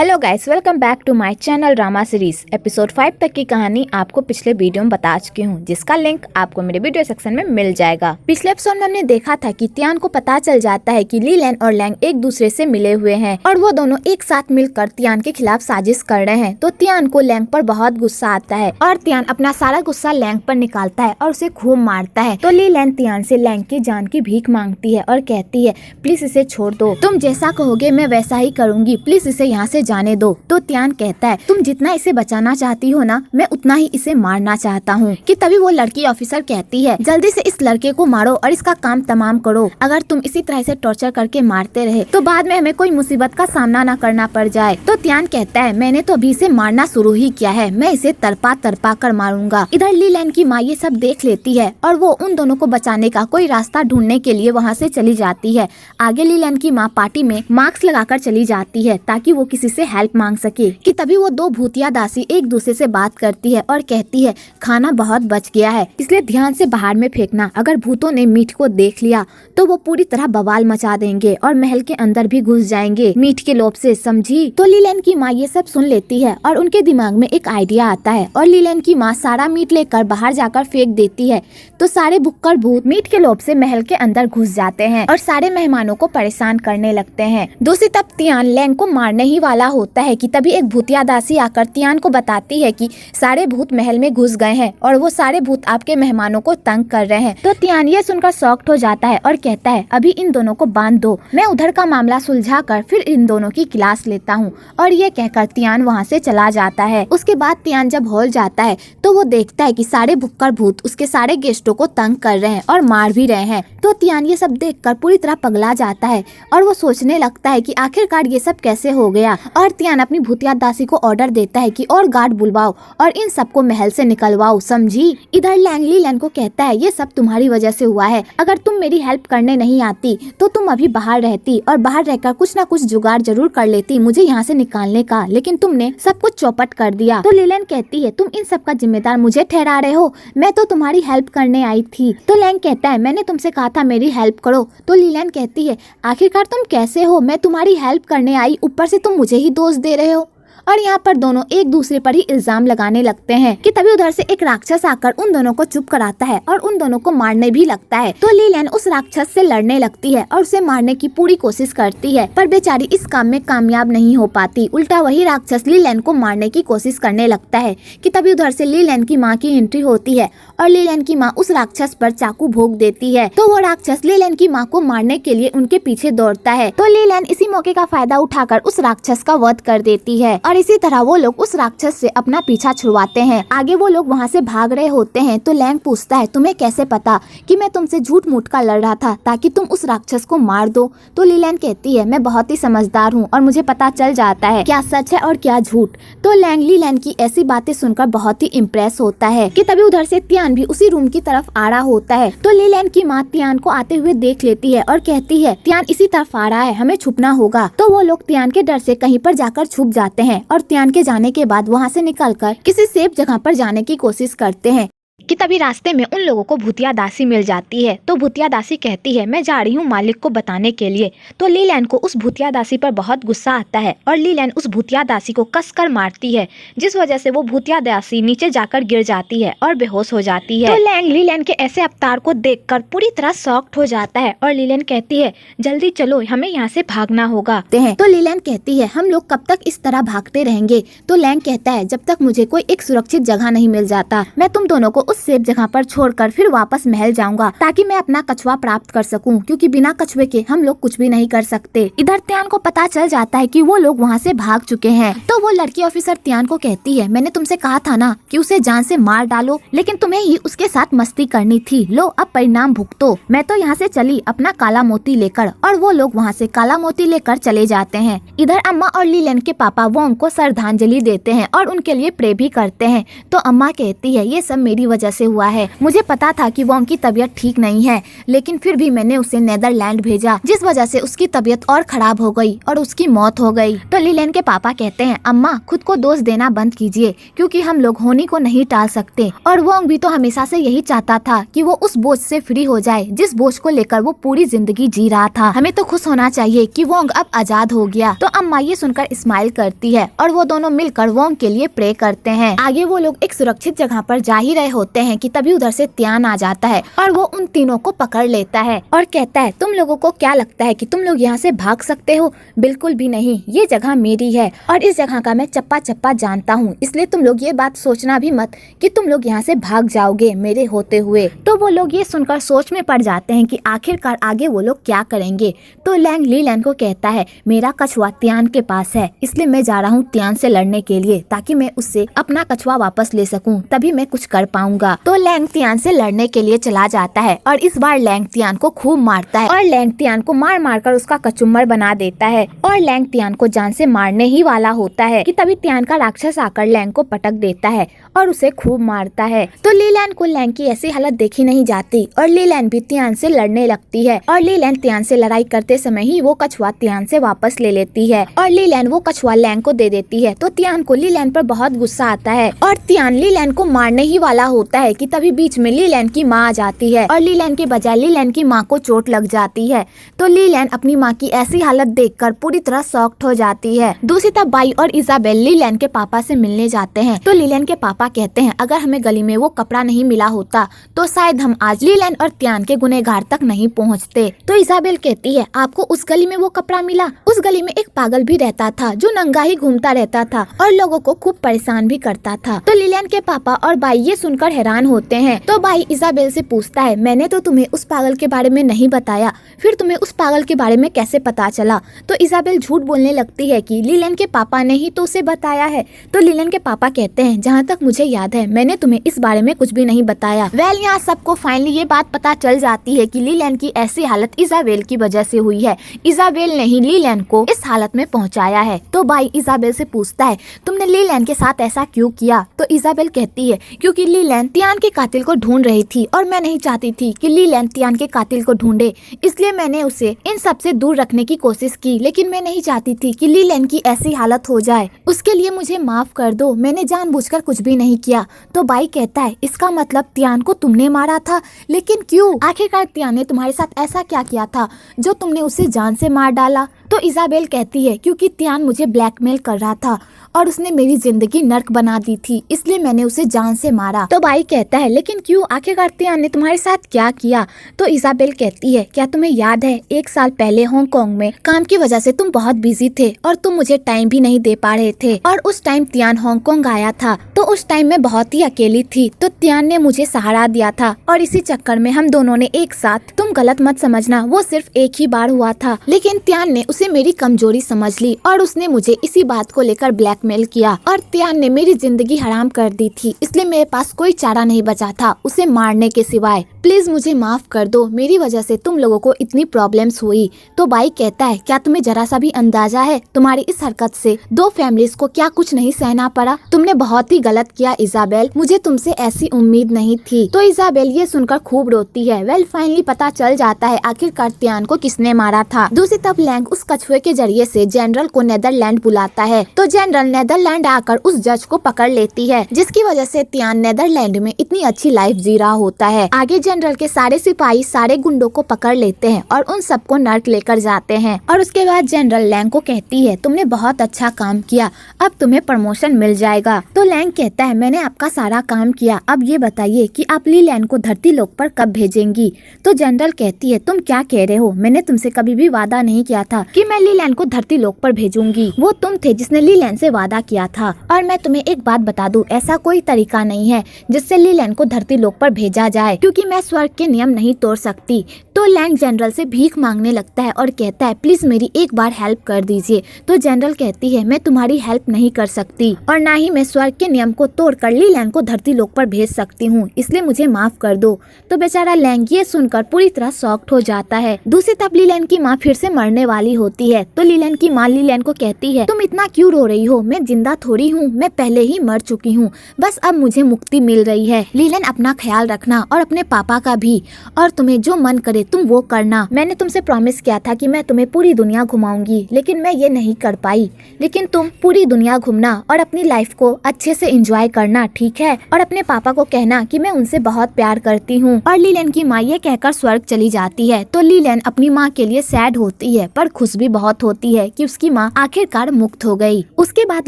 Hello guys, welcome back to my channel drama series. Episode 5 तक की कहानी आपको पिछले वीडियो में बता चुकी हूँ, जिसका लिंक आपको मेरे वीडियो सेक्शन में मिल जाएगा। पिछले एपिसोड में हमने देखा था कि तियान को पता चल जाता है कि लीलैन और लैंग एक दूसरे से मिले हुए हैं और वो दोनों एक साथ मिलकर तियान के खिलाफ साजिश कर रहे हैं। तो तियान को लैंग पर बहुत गुस्सा आता है और तियान अपना सारा गुस्सा लैंग पर निकालता है और उसे खूब मारता है। तो लीलैन तियान से लैंग की जान की भीख मांगती है और कहती है, प्लीज इसे छोड़ दो, तुम जैसा कहोगे मैं वैसा ही करूंगी, प्लीज इसे यहाँ से जाने दो। तो तियान कहता है, तुम जितना इसे बचाना चाहती हो ना, मैं उतना ही इसे मारना चाहता हूँ। कि तभी वो लड़की ऑफिसर कहती है, जल्दी से इस लड़के को मारो और इसका काम तमाम करो। अगर तुम इसी तरह से टॉर्चर करके मारते रहे तो बाद में हमें कोई मुसीबत का सामना न करना पड़ जाए। तो तियान कहता है, मैंने तो अभी इसे मारना शुरू ही किया है, मैं इसे तड़पा तड़पा कर मारूंगा। इधर लीलैन की माँ ये सब देख लेती है और वो उन दोनों को बचाने का कोई रास्ता ढूंढने के लिए वहाँ से चली जाती है। आगे लीलैन की माँ पार्टी में मास्क लगाकर चली जाती है ताकि वो किसी से हेल्प मांग सके। कि तभी वो दो भूतिया दासी एक दूसरे से बात करती है और कहती है, खाना बहुत बच गया है, इसलिए ध्यान से बाहर में फेंकना। अगर भूतों ने मीट को देख लिया तो वो पूरी तरह बवाल मचा देंगे और महल के अंदर भी घुस जाएंगे मीट के लोभ से, समझी। तो लीलैन की माँ ये सब सुन लेती है और उनके दिमाग में एक आइडिया आता है और लीलैन की माँ सारा मीट लेकर बाहर जाकर फेंक देती है। तो सारे भुक्कड़ भूत मीट के लोभ से महल के अंदर घुस जाते हैं और सारे मेहमानों को परेशान करने लगते हैं। दूसरी तरफ तियान लैंग को मारने ही वाला होता है कि तभी एक भूतिया दासी आकर तियान को बताती है कि सारे भूत महल में घुस गए हैं और वो सारे भूत आपके मेहमानों को तंग कर रहे हैं। तो तियान ये सुनकर शॉक्ड हो जाता है और कहता है, अभी इन दोनों को बांध दो, मैं उधर का मामला सुलझा कर फिर इन दोनों की क्लास लेता हूँ। और ये कहकर तियान वहाँ से चला जाता है। उसके बाद तियान जब हॉल जाता है तो वो देखता है कि सारे भुक्कड़ भूत उसके सारे गेस्टों को तंग कर रहे हैं और मार भी रहे हैं। तो तियान ये सब देखकर पूरी तरह पगला जाता है और वो सोचने लगता है कि आखिरकार ये सब कैसे हो गया। और तियान अपनी भूतिया दासी को ऑर्डर देता है कि और गार्ड बुलवाओ और इन सबको महल से निकलवाओ, समझी। इधर लैंग लीलैन को कहता है, ये सब तुम्हारी वजह से हुआ है, अगर तुम मेरी हेल्प करने नहीं आती तो तुम अभी बाहर रहती और बाहर रहकर कुछ न कुछ जुगाड़ जरूर कर लेती मुझे यहाँ से निकालने का, लेकिन तुमने सब कुछ चौपट कर दिया। तो लीलैन कहती है, तुम इन सब का जिम्मेदार मुझे ठहरा रहे हो, मैं तो तुम्हारी हेल्प करने आई थी। तो लैंग कहता है, मैंने तुमसे कहा था मेरी हेल्प करो। तो लीलैन कहती है, आखिरकार तुम कैसे हो, मैं तुम्हारी हेल्प करने आई, ऊपर से तुम मुझे ही दोष दे रहे हो। और यहाँ पर दोनों एक दूसरे पर ही इल्जाम लगाने लगते हैं। कि तभी उधर से एक राक्षस आकर उन दोनों को चुप कराता है और उन दोनों को मारने भी लगता है। तो लीलैन उस राक्षस से लड़ने लगती है और उसे मारने की पूरी कोशिश करती है, पर बेचारी इस काम में कामयाब नहीं हो पाती। उल्टा वही राक्षस लीलैन को मारने की कोशिश करने लगता है। कि तभी उधर से लीलैन की माँ की एंट्री होती है और लीलैन की माँ उस राक्षस पर चाकू भोंक देती है। तो वो राक्षस लीलैन की माँ को मारने के लिए उनके पीछे दौड़ता है। तो लीलैन इसी मौके का फायदा उठाकर उस राक्षस का वध कर देती है और इसी तरह वो लोग उस राक्षस से अपना पीछा छुड़वाते हैं। आगे वो लोग वहाँ से भाग रहे होते हैं। तो लैंग पूछता है, तुम्हें कैसे पता कि मैं तुमसे झूठ मूठ का लड़ रहा था ताकि तुम उस राक्षस को मार दो। तो लीलैन कहती है, मैं बहुत ही समझदार हूँ और मुझे पता चल जाता है क्या सच है और क्या झूठ। तो लैंग लीलैन की ऐसी बातें सुनकर बहुत ही इम्प्रेस होता है। कि तभी उधर से तियान भी उसी रूम की तरफ आ रहा होता है। तो लीलैन की माँ तियान को आते हुए देख लेती है और कहती है, तियान इसी तरफ आ रहा है, हमें छुपना होगा। तो वो लोग तियान के डर से कहीं पर जाकर छुप जाते हैं और तियान के जाने के बाद वहाँ से निकलकर किसी सेफ जगह पर जाने की कोशिश करते हैं। कि तभी रास्ते में उन लोगों को भूतिया दासी मिल जाती है। तो भूतिया दासी कहती है, मैं जा रही हूँ मालिक को बताने के लिए। तो लीलैन को उस भूतिया दासी पर बहुत गुस्सा आता है और लीलैन उस भूतिया दासी को कसकर मारती है, जिस वजह से वो भूतिया दासी नीचे जाकर गिर जाती है और बेहोश हो जाती है। तो लैंग लीलैन के ऐसे अवतार को देखकर पूरी तरह शॉक्ड हो जाता है और लीलैन कहती है, जल्दी चलो, हमें यहाँ से भागना होगा। तो लीलैन कहती है, हम लोग कब तक इस तरह भागते रहेंगे। तो लैंग कहता है, जब तक मुझे कोई एक सुरक्षित जगह नहीं मिल जाता, मैं तुम दोनों को उस सेफ जगह पर छोड़कर फिर वापस महल जाऊंगा ताकि मैं अपना कछुआ प्राप्त कर सकूं, क्योंकि बिना कछुए के हम लोग कुछ भी नहीं कर सकते। इधर तियान को पता चल जाता है कि वो लोग वहाँ से भाग चुके हैं। तो वो लड़की ऑफिसर तियान को कहती है, मैंने तुमसे कहा था ना कि उसे जान से मार डालो, लेकिन तुम्हें ही उसके साथ मस्ती करनी थी, लो अब परिणाम भुगतो। मैं तो यहाँ से चली अपना काला मोती लेकर। और वो लोग वहाँ से काला मोती लेकर चले जाते हैं। इधर अम्मा और लीलैन के पापा वो उनको श्रद्धांजलि देते हैं और उनके लिए प्रे भी करते हैं। तो अम्मा कहती है, ये सब मेरी वजह से हुआ है। मुझे पता था कि वोंग की तबीयत ठीक नहीं है, लेकिन फिर भी मैंने उसे नेदरलैंड भेजा, जिस वजह से उसकी तबीयत और खराब हो गई और उसकी मौत हो गई। तो लीलैन के पापा कहते हैं, अम्मा खुद को दोष देना बंद कीजिए, क्योंकि हम लोग होनी को नहीं टाल सकते। और वोंग भी तो हमेशा से यही चाहता था कि वो उस बोझ से फ्री हो जाए जिस बोझ को लेकर वो पूरी जिंदगी जी रहा था। हमें तो खुश होना चाहिए कि वोंग अब आजाद हो गया। तो अम्मा ये सुनकर स्माइल करती है और वो दोनों मिलकर वोंग के लिए प्रे करते हैं। आगे वो लोग एक सुरक्षित जगह पर जा ही रहे होते हैं कि तभी उधर से त्यान आ जाता है और वो उन तीनों को पकड़ लेता है और कहता है, तुम लोगों को क्या लगता है कि तुम लोग यहाँ से भाग सकते हो? बिल्कुल भी नहीं, ये जगह मेरी है और इस जगह का मैं चप्पा चप्पा जानता हूँ, इसलिए तुम लोग ये बात सोचना भी मत कि तुम लोग यहाँ से भाग जाओगे मेरे होते हुए। तो वो लोग ये सुनकर सोच में पड़ जाते हैं कि आखिरकार आगे वो लोग क्या करेंगे। तो लैंग लीलैन को कहता है, मेरा कछुआ त्यान के पास है, इसलिए मैं जा रहा हूँ त्यान से लड़ने के लिए, ताकि मैं उससे अपना कछुआ वापस ले सकूं, तभी मैं कुछ कर पाऊंगा। तो लैंग त्यान से लड़ने के लिए चला जाता है और इस बार लैंग त्यान को खूब मारता है और लैंग त्यान को मार मार कर उसका कचुम्बर बना देता है और लैंग त्यान को जान से मारने ही वाला होता है कि तभी त्यान का राक्षस आकर लैंग को पटक देता है और उसे खूब मारता है। तो लीलैन को लैंग की ऐसी हालत देखी नहीं जाती और लीलैन भी त्यान से लड़ने लगती है और लीलैन त्यान से लड़ाई करते समय ही वो कछुआ त्यान से वापस ले लेती है और लीलैन वो कछुआ लैंग को दे देती है। तो त्यान को लीलैन पर बहुत गुस्सा आता है और त्यान लीलैन को मारने ही वाला होता है कि तभी बीच में लीलैन की माँ आ जाती है और लीलैन के बजाय लीलैन की माँ को चोट लग जाती है। तो लीलैन अपनी माँ की ऐसी हालत देखकर पूरी तरह शॉक्ड हो जाती है। दूसरी तरफ बाई और इजाबेल लीलैन के पापा से मिलने जाते हैं। तो लीलैन के पापा कहते हैं, अगर हमें गली में वो कपड़ा नहीं मिला होता तो शायद हम आज लीलैन और त्यान के गुनहगार तक नहीं पहुँचते। तो इजाबेल कहती है, आपको उस गली में वो कपड़ा मिला? उस गली में एक पागल भी रहता था जो नंगा ही घूमता रहता था और लोगों को खूब परेशान भी करता था। तो लीलैन के पापा और बाई ये सुनकर हैरान होते हैं। तो बाई इजाबेल से पूछता है, मैंने तो तुम्हें उस पागल के बारे में नहीं बताया, फिर तुम्हें उस पागल के बारे में कैसे पता चला? तो इजाबेल झूठ बोलने लगती है कि लीलैन के पापा ने ही तो उसे बताया है। तो लीलैन के पापा कहते हैं, जहाँ तक मुझे याद है मैंने तुम्हें इस बारे में कुछ भी नहीं बताया। वेल यहाँ सबको फाइनली ये बात पता चल जाती है कि लीलैन की ऐसी हालत इजाबेल की वजह से हुई है। इजाबेल ने ही लीलैन को इस हालत में पहुंचाया है। तो बाई इजाबेल से पूछता है, तुमने लीलैन के साथ ऐसा क्यों किया? तो इजाबेल कहती है, क्योंकि लीलैन त्यान के कातिल को ढूंढ रही थी और मैं नहीं चाहती थी कि लीलैन त्यान के कातिल को ढूंढे, इसलिए मैंने उसे इन सब से दूर रखने की कोशिश की, लेकिन मैं नहीं चाहती थी कि लीलैन की ऐसी हालत हो जाए। उसके लिए मुझे माफ कर दो, मैंने जानबूझकर कुछ भी नहीं किया। तो बाई कहता है, इसका मतलब त्यान को तुमने मारा था? लेकिन क्यों? आखिरकार त्यान ने तुम्हारे साथ ऐसा क्या किया था जो तुमने उसे जान से मार डाला? तो इजाबेल कहती है, क्योंकि त्यान मुझे ब्लैकमेल कर रहा था और उसने मेरी जिंदगी नर्क बना दी थी, इसलिए मैंने उसे जान से मारा। तो बाई कहता है, लेकिन क्यों? आखिरकार त्यान ने तुम्हारे साथ क्या किया? तो इजाबेल कहती है, क्या तुम्हें याद है 1 साल पहले हांगकांग में काम की वजह से तुम बहुत बिजी थे और तुम मुझे टाइम भी नहीं दे पा रहे थे और उस टाइम त्यान हांगकांग आया था। तो उस टाइम मैं बहुत ही अकेली थी, तो त्यान ने मुझे सहारा दिया था और इसी चक्कर में हम दोनों ने एक साथ, तुम गलत मत समझना, वो सिर्फ एक ही बार हुआ था, लेकिन त्यान ने उसे मेरी कमजोरी समझ ली और उसने मुझे इसी बात को लेकर ब्लैकमेल किया और त्यान ने मेरी जिंदगी हराम कर दी थी, इसलिए मेरे पास कोई चारा नहीं बचा था उसे मारने के सिवाय। प्लीज मुझे माफ कर दो, मेरी वजह से तुम लोगों को इतनी प्रॉब्लम्स हुई। तो बाई कहता है, क्या तुम्हें जरा सा भी अंदाजा है तुम्हारी इस हरकत से 2 फैमिलीज को क्या कुछ नहीं सहना पड़ा? तुमने बहुत ही गलत किया इजाबेल, मुझे तुमसे ऐसी उम्मीद नहीं थी। तो इजाबेल ये सुनकर खूब रोती है। वेल फाइनली पता चल जाता है आखिरकार त्यान को किसने मारा था। दूसरी तरफ लैंग उस कछुए के जरिए से जनरल को नेदरलैंड बुलाता है। तो जनरल नेदरलैंड आकर उस जज को पकड़ लेती है, जिसकी वजह से त्यान नेदरलैंड में इतनी अच्छी लाइफ जी रहा होता है। आगे जनरल के सारे सिपाही सारे गुंडों को पकड़ लेते हैं और उन सबको नर्क लेकर जाते हैं और उसके बाद जनरल लैंग को कहती है, तुमने बहुत अच्छा काम किया, अब तुम्हें प्रमोशन मिल जाएगा। तो लैंग कहता है, मैंने आपका सारा काम किया, अब ये बताइए कि आप लीलैंड को धरती लोक पर कब भेजेंगी? तो जनरल कहती है, तुम क्या कह रहे हो? मैंने तुमसे कभी भी वादा नहीं किया था कि मैं लीलैंड को धरती लोक पर भेजूंगी, वो तुम थे जिसने लीलैंड से वादा किया था। और मैं तुम्हें एक बात बता दूं, ऐसा कोई तरीका नहीं है जिससे लीलैंड को धरती लोक पर भेजा जाए, क्योंकि मैं स्वर्ग के नियम नहीं तोड़ सकती। तो लैंग जनरल से भीख मांगने लगता है और कहता है, प्लीज मेरी एक बार हेल्प कर दीजिए। तो जनरल कहती है, मैं तुम्हारी हेल्प नहीं कर सकती और ना ही मैं स्वर्ग के नियम को तोड़कर लीलैंड को धरती लोक पर भेज सकती हूँ, इसलिए मुझे माफ कर दो। तो बेचारा लैंग ये सुनकर पूरी तरह शॉक्ड हो जाता है। दूसरी तरफ लीलैंड की माँ फिर से मरने वाली होती है। तो लीलैंड की माँ लीलैंड को कहती है, तुम इतना क्यों रो रही हो? मैं जिंदा थोड़ी हूँ, मैं पहले ही मर चुकी हूँ, बस अब मुझे मुक्ति मिल रही है। लीलैंड अपना ख्याल रखना और अपने पापा का भी, और तुम्हें जो मन करे तुम वो करना। मैंने तुमसे प्रॉमिस किया था कि मैं तुम्हें पूरी दुनिया घुमाऊंगी, लेकिन मैं ये नहीं कर पाई। लेकिन तुम पूरी दुनिया घूमना और अपनी लाइफ को अच्छे से एंजॉय करना, ठीक है? और अपने पापा को कहना कि मैं उनसे बहुत प्यार करती हूँ। और लीलैंड की माँ ये कहकर स्वर्ग चली जाती है। तो लीलैंड अपनी माँ के लिए सैड होती है, पर खुश भी बहुत होती है कि उसकी माँ आखिरकार मुक्त हो गई। उसके बाद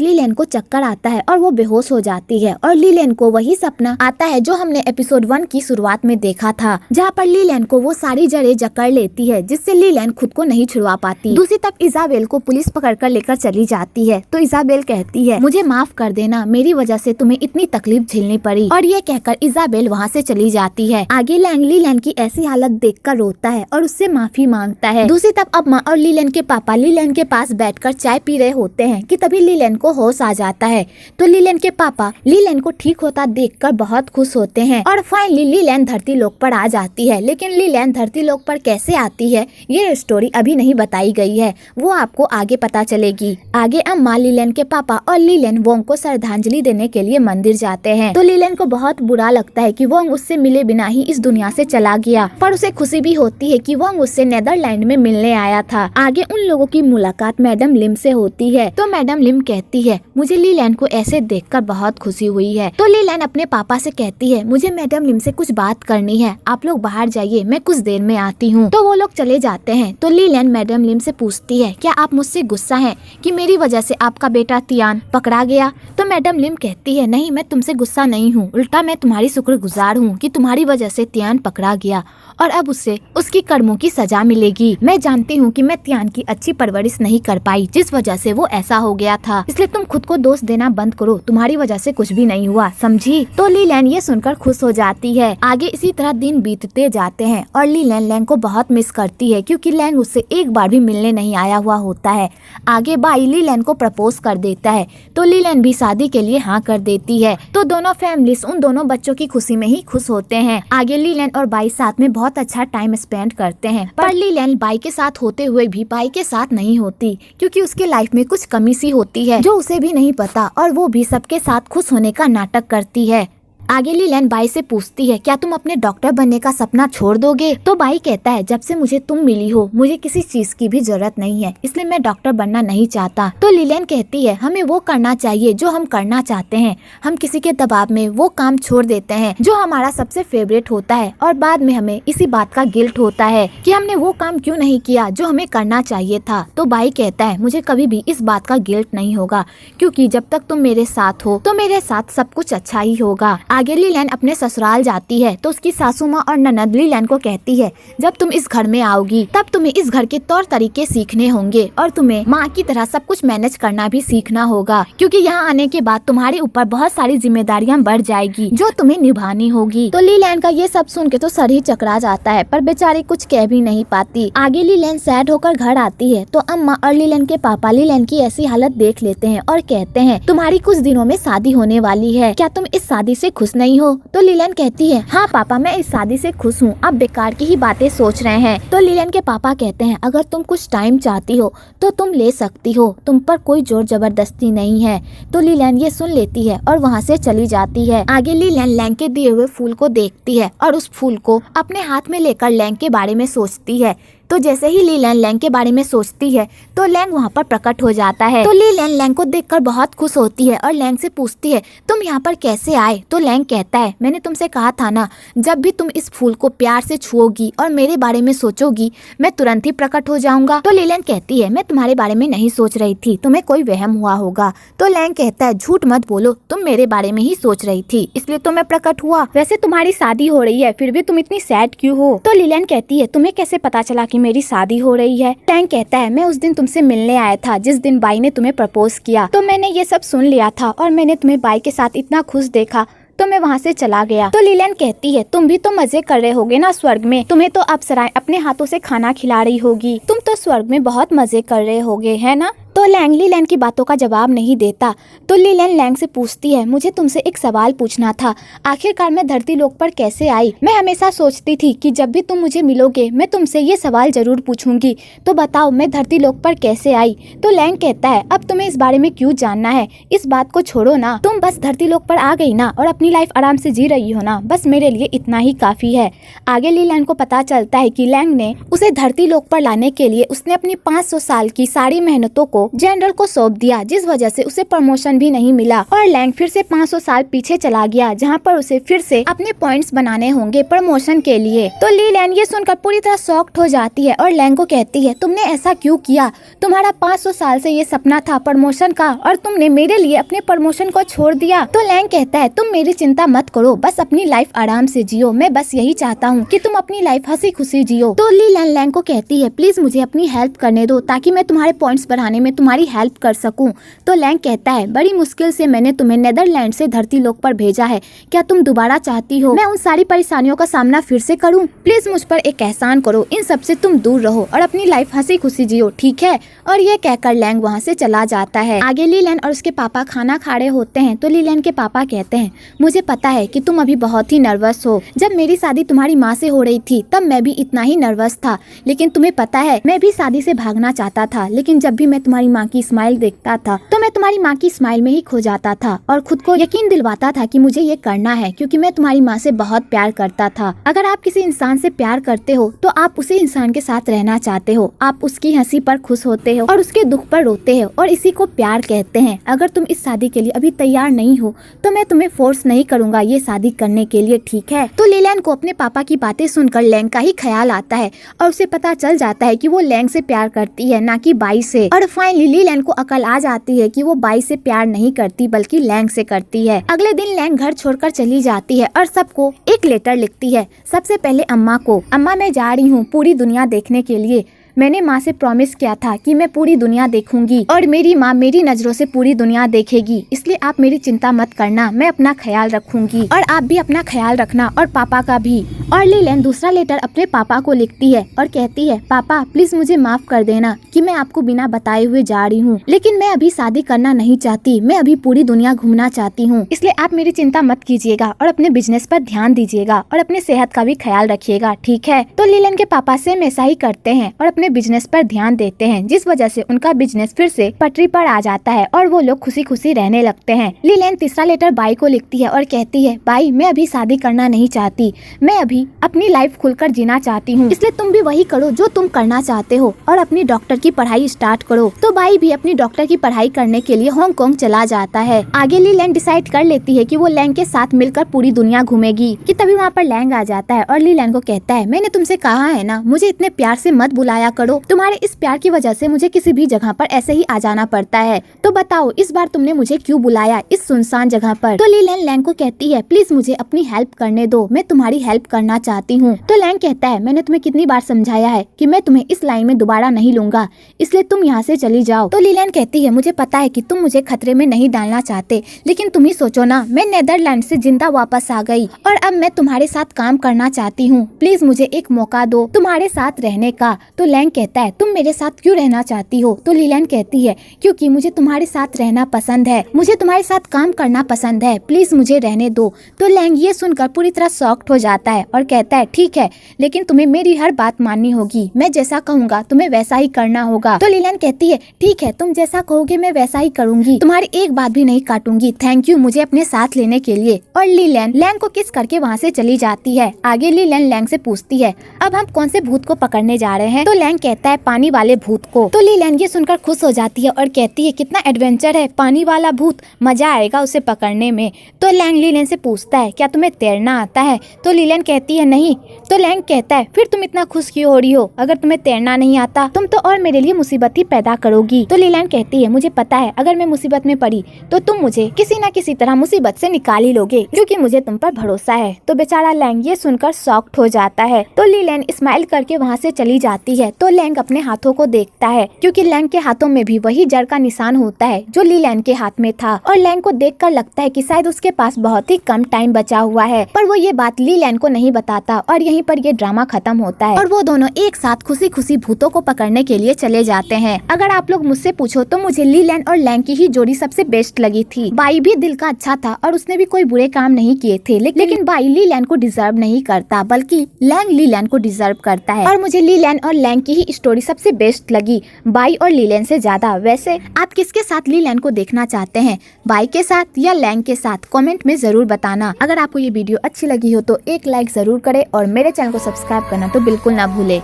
लीलैंड को चक्कर आता है और वो बेहोश हो जाती है, और लीलैंड को वही सपना आता है जो हमने एपिसोड 1 की शुरुआत में देखा था, जहाँ पर लीलैंड को वो सारी जड़ें जकड़ लेती है, जिससे लीलैंड खुद को नहीं छुड़वा पाती। दूसरी तरफ इजाबेल को पुलिस पकड़कर लेकर चली जाती है। तो इजाबेल कहती है, मुझे माफ कर देना, मेरी वजह से तुम्हें इतनी तकलीफ झेलनी पड़ी। और ये कहकर इजाबेल वहाँ से चली जाती है। आगे लैंग लीलैंड की ऐसी हालत देखकर रोता है और उससे माफी मांगता है। दूसरी तरफ अब माँ और लीलैंड के पापा लीलैंड के पास बैठकर चाय पी रहे होते हैं कि तभी लीलैंड को होश आ जाता है। तो लीलैंड के पापा लीलैंड को ठीक होता देखकर बहुत खुश होते हैं, और फाइनली लीलैंड धरती लोक पर आ जाती है। लेकिन लीलैंड धरती लोक पर कैसे आती है ये स्टोरी अभी नहीं बताई गई है, वो आपको आगे पता चलेगी। आगे अम्मा लीलैंड के पापा और लीलैंड वोंग को श्रद्धांजलि देने के लिए मंदिर जाते हैं। तो लीलैंड को बहुत बुरा लगता है कि वोंग उससे मिले बिना ही इस दुनिया से चला गया, पर उसे खुशी भी होती है कि वोंग उससे नेदरलैंड में मिलने आया था। आगे उन लोगों की मुलाकात मैडम लिम से होती है। तो मैडम लिम कहती है, मुझे लीलैंड को ऐसे देखकर बहुत खुशी हुई है। तो लीलैंड अपने पापा से कहती है, मुझे मैडम लिम से कुछ बात करनी है, आप लोग बाहर जाइए, मैं कुछ देर में आती हूँ। तो वो लोग चले जाते हैं। तो लीलैंड मैडम लिम से पूछती है, क्या आप मुझसे गुस्सा हैं कि मेरी वजह से आपका बेटा तियान पकड़ा गया? तो मैडम लिम कहती है, नहीं, मैं तुमसे गुस्सा नहीं हूँ, उल्टा मैं तुम्हारी शुक्रगुजार हूँ कि तुम्हारी वजह से तियान पकड़ा गया और अब उससे उसकी कर्मों की सजा मिलेगी। मैं जानती हूँ कि मैं तियान की अच्छी परवरिश नहीं कर पाई, जिस वजह से वो ऐसा हो गया था, इसलिए तुम खुद को दोष देना बंद करो, तुम्हारी वजह से कुछ भी नहीं हुआ, समझी? तो लीलैंड ये सुनकर खुश हो जाती है। आगे इसी तरह दिन बीतते जाते हैं और लीलैंड लैंग को बहुत मिस करती है, क्योंकि लैंग उससे एक बार भी मिलने नहीं आया हुआ होता है। आगे बाई लीलैंड को प्रपोज कर देता है, तो लीलैंड भी शादी के लिए हाँ कर देती है। तो दोनों फैमिलीज उन दोनों बच्चों की खुशी में ही खुश होते हैं। आगे लीलैंड और बाई साथ में बहुत अच्छा टाइम स्पेंड करते हैं, पर लीलैंड बाई के साथ होते हुए भी बाई के साथ नहीं होती, क्योंकि उसके लाइफ में कुछ कमी सी होती है जो उसे भी नहीं पता, और वो भी सबके साथ खुश होने का नाटक करती है। आगे लीलैंड बाई से पूछती है, क्या तुम अपने डॉक्टर बनने का सपना छोड़ दोगे? तो बाई कहता है, जब से मुझे तुम मिली हो मुझे किसी चीज की भी जरूरत नहीं है, इसलिए मैं डॉक्टर बनना नहीं चाहता। तो लीलैंड कहती है, हमें वो करना चाहिए जो हम करना चाहते हैं, हम किसी के दबाव में वो काम छोड़ देते हैं जो हमारा सबसे फेवरेट होता है, और बाद में हमें इसी बात का गिल्ट होता है कि हमने वो काम क्यों नहीं किया जो हमें करना चाहिए था। तो बाई कहता है, मुझे कभी भी इस बात का गिल्ट नहीं होगा, क्योंकि जब तक तुम मेरे साथ हो तो मेरे साथ सब कुछ अच्छा ही होगा। आगे लीलैंड अपने ससुराल जाती है, तो उसकी सासू माँ और ननद लीलैंड को कहती है, जब तुम इस घर में आओगी तब तुम्हें इस घर के तौर तरीके सीखने होंगे, और तुम्हें माँ की तरह सब कुछ मैनेज करना भी सीखना होगा, क्योंकि यहाँ आने के बाद तुम्हारे ऊपर बहुत सारी जिम्मेदारियाँ बढ़ जाएगी जो तुम्हें निभानी होगी। तो लीलैंड का ये सब सुन के तो सर ही चकरा जाता है, पर बेचारी कुछ कह भी नहीं पाती। आगे लीलैंड सैड होकर घर आती है, तो अम्मा और लीलैंड के पापा लीलैंड की ऐसी हालत देख लेते हैं और कहते हैं, तुम्हारी कुछ दिनों में शादी होने वाली है, क्या तुम इस शादी से खुश नहीं हो? तो लीलैंड कहती है, हाँ पापा, मैं इस शादी से खुश हूँ, अब बेकार की ही बातें सोच रहे हैं। तो लीलैंड के पापा कहते हैं, अगर तुम कुछ टाइम चाहती हो तो तुम ले सकती हो, तुम पर कोई जोर जबरदस्ती नहीं है। तो लीलैंड ये सुन लेती है और वहाँ से चली जाती है। आगे लीलैंड लैंग के दिए हुए फूल को देखती है और उस फूल को अपने हाथ में लेकर लैंग के बारे में सोचती है। तो जैसे ही लीलैंड लैंग के बारे में सोचती है तो लैंग वहाँ पर प्रकट हो जाता है। तो लीलैंड लैंग को देखकर बहुत खुश होती है और लैंग से पूछती है, तुम यहाँ पर कैसे आए? तो लैंग कहता है, मैंने तुमसे कहा था ना, जब भी तुम इस फूल को प्यार से छुओगी और मेरे बारे में सोचोगी मैं तुरंत ही प्रकट हो जाऊंगा। तो लीलैंड कहती है, मैं तुम्हारे बारे में नहीं सोच रही थी, तुम्हें कोई वहम हुआ होगा। तो लैंग कहता है, झूठ मत बोलो, तुम मेरे बारे में ही सोच रही थी, इसलिए तो मैं प्रकट हुआ। वैसे तुम्हारी शादी हो रही है, फिर भी तुम इतनी सैड क्यों हो? तो लीलैंड कहती है, तुम्हें कैसे पता चला कि मेरी शादी हो रही है? लैंग कहता है, मैं उस दिन तुमसे मिलने आया था जिस दिन बाई ने तुम्हें प्रपोज किया, तो मैंने ये सब सुन लिया था और मैंने तुम्हें बाई के साथ इतना खुश देखा तो मैं वहाँ से चला गया। तो लीलैंड कहती है, तुम भी तो मजे कर रहे होगे ना स्वर्ग में, तुम्हें तो अप्सराएं अपने हाथों से खाना खिला रही होगी, तुम तो स्वर्ग में बहुत मजे कर रहे होगे, है ना? तो लैंग ली लैन की बातों का जवाब नहीं देता। तो ली लैन लैंग से पूछती है, मुझे तुमसे एक सवाल पूछना था, आखिरकार मैं धरती लोक पर कैसे आई? मैं हमेशा सोचती थी कि जब भी तुम मुझे मिलोगे मैं तुमसे ये सवाल जरूर पूछूंगी, तो बताओ मैं धरती लोक पर कैसे आई? तो लैंग कहता है, अब तुम्हें इस बारे में क्यों जानना है, इस बात को छोड़ो ना, तुम बस धरती लोक पर आ गई ना और अपनी लाइफ आराम से जी रही हो ना, बस मेरे लिए इतना ही काफी है। आगे ली लैन को पता चलता है कि लैंग ने उसे धरती लोक पर लाने के लिए उसने अपनी 500 साल की सारी मेहनतों को जनरल को सौंप दिया, जिस वजह से उसे प्रमोशन भी नहीं मिला और लैंग फिर से 500 साल पीछे चला गया, जहाँ पर उसे फिर से अपने पॉइंट्स बनाने होंगे प्रमोशन के लिए। तो ली लैन ये सुनकर पूरी तरह शॉक्ड हो जाती है और लैंग को कहती है, तुमने ऐसा क्यों किया? तुम्हारा 500 साल से ये सपना था प्रमोशन का और तुमने मेरे लिए अपने प्रमोशन को छोड़ दिया। तो लैंग कहता है, तुम मेरी चिंता मत करो, बस अपनी लाइफ आराम से जियो, मैं बस यही चाहता हूँ कि तुम अपनी लाइफ हंसी खुशी जियो। तो ली लैन लैंग को कहती है, प्लीज मुझे अपनी हेल्प करने दो ताकि मैं तुम्हारे पॉइंट्स बढ़ाने में तुम्हारी हेल्प कर सकूं। तो लैंग कहता है, बड़ी मुश्किल से मैंने तुम्हें नेदरलैंड से धरती लोक पर भेजा है, क्या तुम दोबारा चाहती हो मैं उन सारी परेशानियों का सामना फिर से करूं? प्लीज मुझ पर एक एहसान करो, इन सब से तुम दूर रहो और अपनी लाइफ हंसी खुशी जियो, ठीक है? और ये कहकर लैंग वहाँ से चला जाता है। आगे ली लैन और उसके पापा खाना खा रहे होते हैं। तो ली लैन के पापा कहते हैं, मुझे पता है कि तुम अभी बहुत ही नर्वस हो, जब मेरी शादी तुम्हारी माँ से हो रही थी तब मैं भी इतना ही नर्वस था, लेकिन तुम्हें पता है मैं भी शादी से भागना चाहता था, लेकिन जब भी मैं तुम्हारी माँ की स्माइल देखता था तो मैं तुम्हारी माँ की स्माइल में ही खो जाता था और खुद को यकीन दिलवाता था कि मुझे ये करना है, क्योंकि मैं तुम्हारी माँ से बहुत प्यार करता था। अगर आप किसी इंसान से प्यार करते हो तो आप उसी इंसान के साथ रहना चाहते हो, आप उसकी हंसी पर खुश होते हो और उसके दुख पर रोते हो, और इसी को प्यार कहते हैं। अगर तुम इस शादी के लिए अभी तैयार नहीं हो तो मैं तुम्हें फोर्स नहीं करूंगा ये शादी करने के लिए, ठीक है? तो ली लैन को अपने पापा की बातें सुनकर लैंग का ही ख्याल आता है और उसे पता चल जाता है कि वो लैंग से प्यार करती है, ना कि बाई से। और फाइनली ली लैन को अकल आ जाती है कि वो बाई से प्यार नहीं करती बल्कि लैंग से करती है। अगले दिन लैंग घर छोड़कर चली जाती है और सबको एक लेटर लिखती है। सबसे पहले अम्मा को, अम्मा मैं जा रही हूँ पूरी दुनिया देखने के लिए, मैंने माँ से प्रॉमिस किया था कि मैं पूरी दुनिया देखूंगी और मेरी माँ मेरी नजरों से पूरी दुनिया देखेगी, इसलिए आप मेरी चिंता मत करना, मैं अपना ख्याल रखूंगी और आप भी अपना ख्याल रखना और पापा का भी। और ली लैन दूसरा लेटर अपने पापा को लिखती है और कहती है, पापा प्लीज मुझे माफ कर देना कि मैं आपको बिना बताए हुए जा रही हूँ, लेकिन मैं अभी शादी करना नहीं चाहती, मैं अभी पूरी दुनिया घूमना चाहती हूँ, इसलिए आप मेरी चिंता मत कीजिएगा और अपने बिजनेस पर ध्यान दीजिएगा और अपने सेहत का भी ख्याल रखिएगा, ठीक है? तो ली लैन के पापा सेम ऐसा ही करते हैं और अपने बिजनेस पर ध्यान देते हैं, जिस वजह से उनका बिजनेस फिर से पटरी पर आ जाता है और वो लोग खुशी खुशी रहने लगते हैं। ली लैन तीसरा लेटर बाई को लिखती है और कहती है, बाई मैं अभी शादी करना नहीं चाहती, मैं अभी अपनी लाइफ खुलकर जीना चाहती हूँ, इसलिए तुम भी वही करो जो तुम करना चाहते हो और अपनी डॉक्टर की पढ़ाई स्टार्ट करो। तो बाई भी अपनी डॉक्टर की पढ़ाई करने के लिए हांगकांग चला जाता है। आगे ली लैन डिसाइड कर लेती है कि वो लैंग के साथ मिलकर पूरी दुनिया घूमेगी कि तभी वहाँ पर लैंग आ जाता है और ली लैन को कहता है, मैंने तुमसे कहा है ना मुझे इतने प्यार से मत बुलाया करो, तुम्हारे इस प्यार की वजह से मुझे किसी भी जगह पर ऐसे ही आ जाना पड़ता है, तो बताओ इस बार तुमने मुझे क्यों बुलाया इस सुनसान जगह पर? तो ली लैन लैंग को कहती है, प्लीज मुझे अपनी हेल्प करने दो, मैं तुम्हारी हेल्प करना चाहती हूँ। तो लैंग कहता है, मैंने तुम्हें कितनी बार समझाया है कि मैं तुम्हें इस लाइन में दोबारा नहीं लूंगा, इसलिए तुम यहाँ से चली जाओ। तो ली लैन कहती है, मुझे पता है कि तुम मुझे खतरे में नहीं डालना चाहते, लेकिन तुम ही सोचो ना, मैं नेदरलैंड से जिंदा वापस आ गई और अब मैं तुम्हारे साथ काम करना चाहती हूँ, प्लीज मुझे एक मौका दो तुम्हारे साथ रहने का। तो लैंग कहता है, तुम मेरे साथ क्यों रहना चाहती हो? तो ली लैन कहती है, क्योंकि मुझे तुम्हारे साथ रहना पसंद है, मुझे तुम्हारे साथ काम करना पसंद है, प्लीज मुझे रहने दो। तो लैंग ये सुनकर पूरी तरह शॉक्ड हो जाता है और कहता है, ठीक है, लेकिन तुम्हें मेरी हर बात माननी होगी, मैं जैसा कहूँगा तुम्हें वैसा ही करना होगा। तो ली लैन कहती है, ठीक है, तुम जैसा कहोगे मैं वैसा ही करूंगी, तुम्हारी एक बात भी नहीं काटूंगी, थैंक यू मुझे अपने साथ लेने के लिए। और ली लैन लैंग को किस करके वहाँ से चली जाती है। आगे ली लैन लैंग से पूछती है, अब हम कौन से भूत को पकड़ने जा रहे हैं? तो लैंग कहता है, पानी वाले भूत को। तो ली लैन ये सुनकर खुश हो जाती है और कहती है, कितना एडवेंचर है, पानी वाला भूत, मजा आएगा उसे पकड़ने में। तो लैंग ली लैन से पूछता है, क्या तुम्हें तैरना आता है? तो ली लैन कहती है, नहीं। तो लैंग कहता है, फिर तुम इतना खुश क्यों हो रही हो? अगर तुम्हें तैरना नहीं आता तुम तो और मेरे लिए मुसीबत ही पैदा करोगी। तो ली लैन कहती है, मुझे पता है अगर मैं मुसीबत में पड़ी तो तुम मुझे किसी न किसी तरह मुसीबत से निकाल ही लोगे, क्योंकि मुझे तुम पर भरोसा है। तो बेचारा लैंग ये सुनकर शॉक्ड हो जाता है। तो ली लैन स्माइल करके वहाँ से चली जाती है। तो लैंग अपने हाथों को देखता है, क्योंकि लैंग के हाथों में भी वही जड़ का निशान होता है जो ली लैन के हाथ में था। और लैंग को देखकर लगता है कि शायद उसके पास बहुत ही कम टाइम बचा हुआ है, पर वो ये बात ली लैन को नहीं बताता और यहीं पर ये ड्रामा खत्म होता है और वो दोनों एक साथ खुशी खुशी भूतों को पकड़ने के लिए चले जाते हैं। अगर आप लोग मुझसे पूछो तो मुझे ली लैन और लैंग की ही जोड़ी सबसे बेस्ट लगी थी। बाई भी दिल का अच्छा था और उसने भी कोई बुरे काम नहीं किए थे, लेकिन बाई ली लैन को डिजर्व नहीं करता, बल्कि लैंग ली लैन को डिजर्व करता है। और मुझे ली लैन और लैंग की ही स्टोरी सबसे बेस्ट लगी, बाई और ली लैन से ज्यादा। वैसे आप किसके साथ ली लैन को देखना चाहते हैं, बाई के साथ या लैंग के साथ? कमेंट में जरूर बताना। अगर आपको ये वीडियो अच्छी लगी हो तो एक लाइक जरूर करें और मेरे चैनल को सब्सक्राइब करना तो बिल्कुल ना भूले।